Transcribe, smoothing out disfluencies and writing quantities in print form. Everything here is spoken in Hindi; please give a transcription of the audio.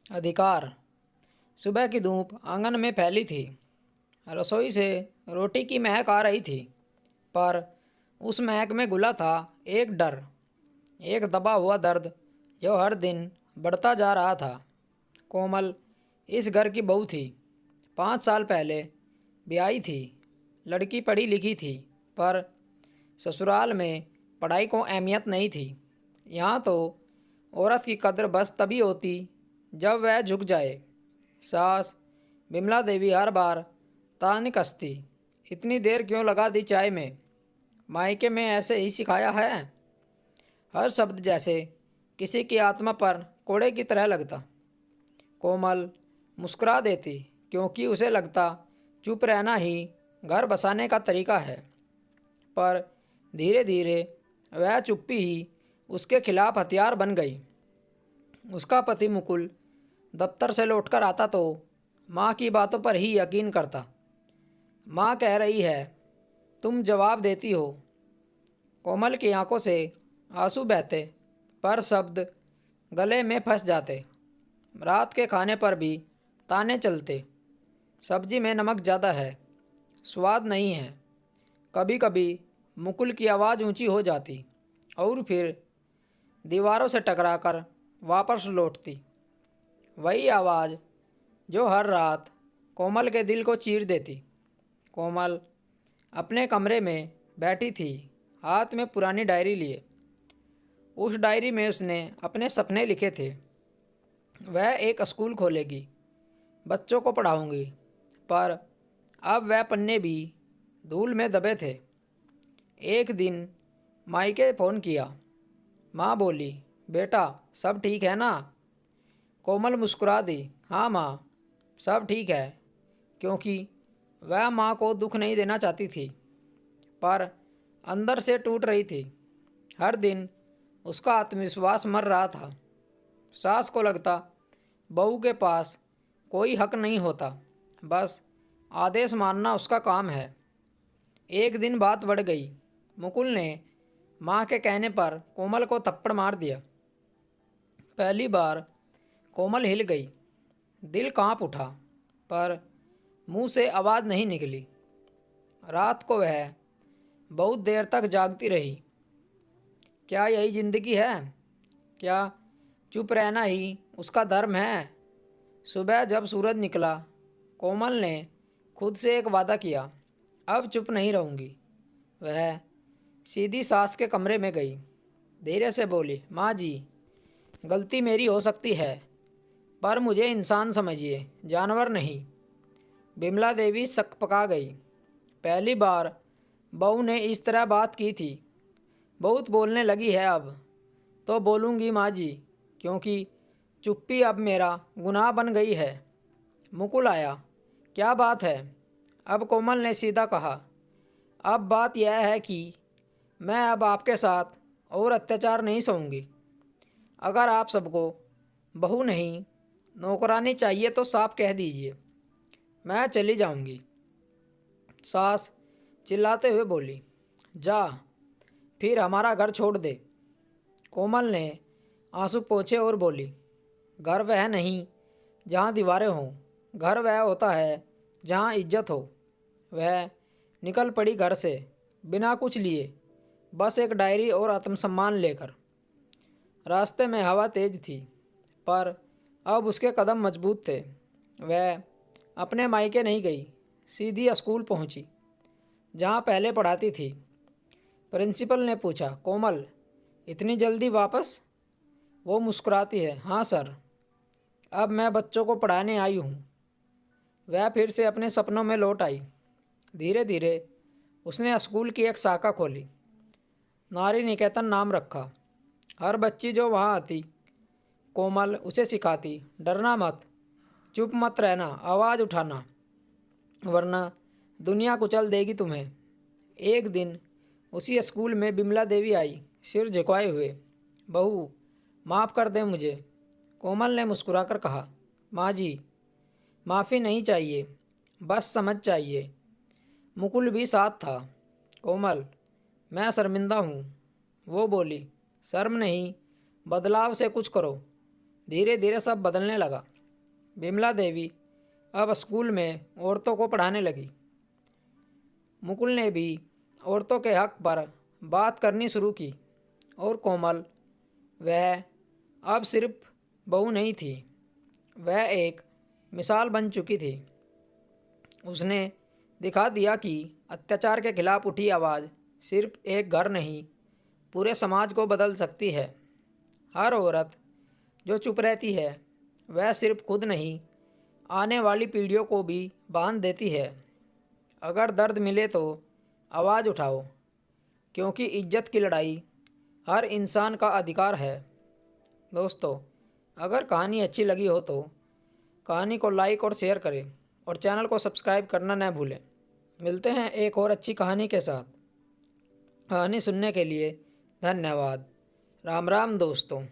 अधिकार। सुबह की धूप आंगन में फैली थी। रसोई से रोटी की महक आ रही थी, पर उस महक में घुला था एक डर, एक दबा हुआ दर्द जो हर दिन बढ़ता जा रहा था। कोमल इस घर की बहू थी। 5 साल पहले ब्याही थी। लड़की पढ़ी लिखी थी, पर ससुराल में पढ़ाई को अहमियत नहीं थी। यहाँ तो औरत की कद्र बस तभी होती जब वह झुक जाए। सास बिमला देवी हर बार तान कसती, इतनी देर क्यों लगा दी चाय में? मायके में ऐसे ही सिखाया है। हर शब्द जैसे किसी की आत्मा पर कोड़े की तरह लगता। कोमल मुस्कुरा देती, क्योंकि उसे लगता चुप रहना ही घर बसाने का तरीका है। पर धीरे धीरे वह चुप्पी ही उसके खिलाफ हथियार बन गई। उसका पति मुकुल दफ्तर से लौटकर आता तो माँ की बातों पर ही यकीन करता। माँ कह रही है, तुम जवाब देती हो। कोमल की आंखों से आंसू बहते, पर शब्द गले में फंस जाते। रात के खाने पर भी ताने चलते। सब्जी में नमक ज़्यादा है, स्वाद नहीं है। कभी कभी मुकुल की आवाज़ ऊंची हो जाती और फिर दीवारों से टकराकर वापस लौटती। वही आवाज़ जो हर रात कोमल के दिल को चीर देती। कोमल अपने कमरे में बैठी थी, हाथ में पुरानी डायरी लिए। उस डायरी में उसने अपने सपने लिखे थे। वह एक स्कूल खोलेगी, बच्चों को पढ़ाऊंगी। पर अब वह पन्ने भी धूल में दबे थे। एक दिन मायके फ़ोन किया। माँ बोली, बेटा सब ठीक है ना? कोमल मुस्कुरा दी, हाँ माँ, सब ठीक है, क्योंकि वह माँ को दुख नहीं देना चाहती थी, पर अंदर से टूट रही थी। हर दिन उसका आत्मविश्वास मर रहा था। सास को लगता बहू के पास कोई हक नहीं होता, बस आदेश मानना उसका काम है। एक दिन बात बढ़ गई। मुकुल ने माँ के कहने पर कोमल को थप्पड़ मार दिया। पहली बार कोमल हिल गई, दिल कांप उठा, पर मुंह से आवाज़ नहीं निकली। रात को वह बहुत देर तक जागती रही। क्या यही जिंदगी है? क्या चुप रहना ही उसका धर्म है? सुबह जब सूरज निकला, कोमल ने खुद से एक वादा किया, अब चुप नहीं रहूँगी। वह सीधी सास के कमरे में गई, धीरे से बोली, माँ जी, गलती मेरी हो सकती है, पर मुझे इंसान समझिए, जानवर नहीं। बिमला देवी सकपका गई। पहली बार बहू ने इस तरह बात की थी। बहुत बोलने लगी है अब। तो बोलूँगी माँ जी, क्योंकि चुप्पी अब मेरा गुनाह बन गई है। मुकुल आया, क्या बात है? अब कोमल ने सीधा कहा, अब बात यह है कि मैं अब आपके साथ और अत्याचार नहीं सहूँगी। अगर आप सबको बहू नहीं नौकरानी चाहिए तो साफ कह दीजिए, मैं चली जाऊँगी। सास चिल्लाते हुए बोली, जा, फिर हमारा घर छोड़ दे। कोमल ने आंसू पोंछे और बोली, घर वह नहीं जहाँ दीवारें हों, घर वह होता है जहाँ इज्जत हो। वह निकल पड़ी घर से, बिना कुछ लिए, बस एक डायरी और आत्मसम्मान लेकर। रास्ते में हवा तेज थी, पर अब उसके कदम मजबूत थे। वह अपने मायके नहीं गई, सीधी स्कूल पहुंची, जहाँ पहले पढ़ाती थी। प्रिंसिपल ने पूछा, कोमल, इतनी जल्दी वापस? वो मुस्कुराती है, हाँ सर, अब मैं बच्चों को पढ़ाने आई हूँ। वह फिर से अपने सपनों में लौट आई। धीरे धीरे उसने स्कूल की एक शाखा खोली, नारी निकेतन नाम रखा। हर बच्ची जो वहाँ आती, कोमल उसे सिखाती, डरना मत, चुप मत रहना, आवाज़ उठाना, वरना दुनिया कुचल देगी तुम्हें। एक दिन उसी स्कूल में बिमला देवी आई, सिर झुकाए हुए, बहू माफ़ कर दे मुझे। कोमल ने मुस्कुराकर कहा, माँ जी, माफ़ी नहीं चाहिए, बस समझ चाहिए। मुकुल भी साथ था। कोमल, मैं शर्मिंदा हूँ। वो बोली, शर्म नहीं, बदलाव से कुछ करो। धीरे धीरे सब बदलने लगा। विमला देवी अब स्कूल में औरतों को पढ़ाने लगी। मुकुल ने भी औरतों के हक पर बात करनी शुरू की और कोमल, वह अब सिर्फ बहू नहीं थी, वह एक मिसाल बन चुकी थी। उसने दिखा दिया कि अत्याचार के खिलाफ उठी आवाज़ सिर्फ एक घर नहीं, पूरे समाज को बदल सकती है। हर औरत जो चुप रहती है वह सिर्फ खुद नहीं, आने वाली पीढ़ियों को भी बांध देती है। अगर दर्द मिले तो आवाज़ उठाओ, क्योंकि इज्जत की लड़ाई हर इंसान का अधिकार है। दोस्तों, अगर कहानी अच्छी लगी हो तो कहानी को लाइक और शेयर करें और चैनल को सब्सक्राइब करना न भूलें। मिलते हैं एक और अच्छी कहानी के साथ। कहानी सुनने के लिए धन्यवाद। राम राम दोस्तों।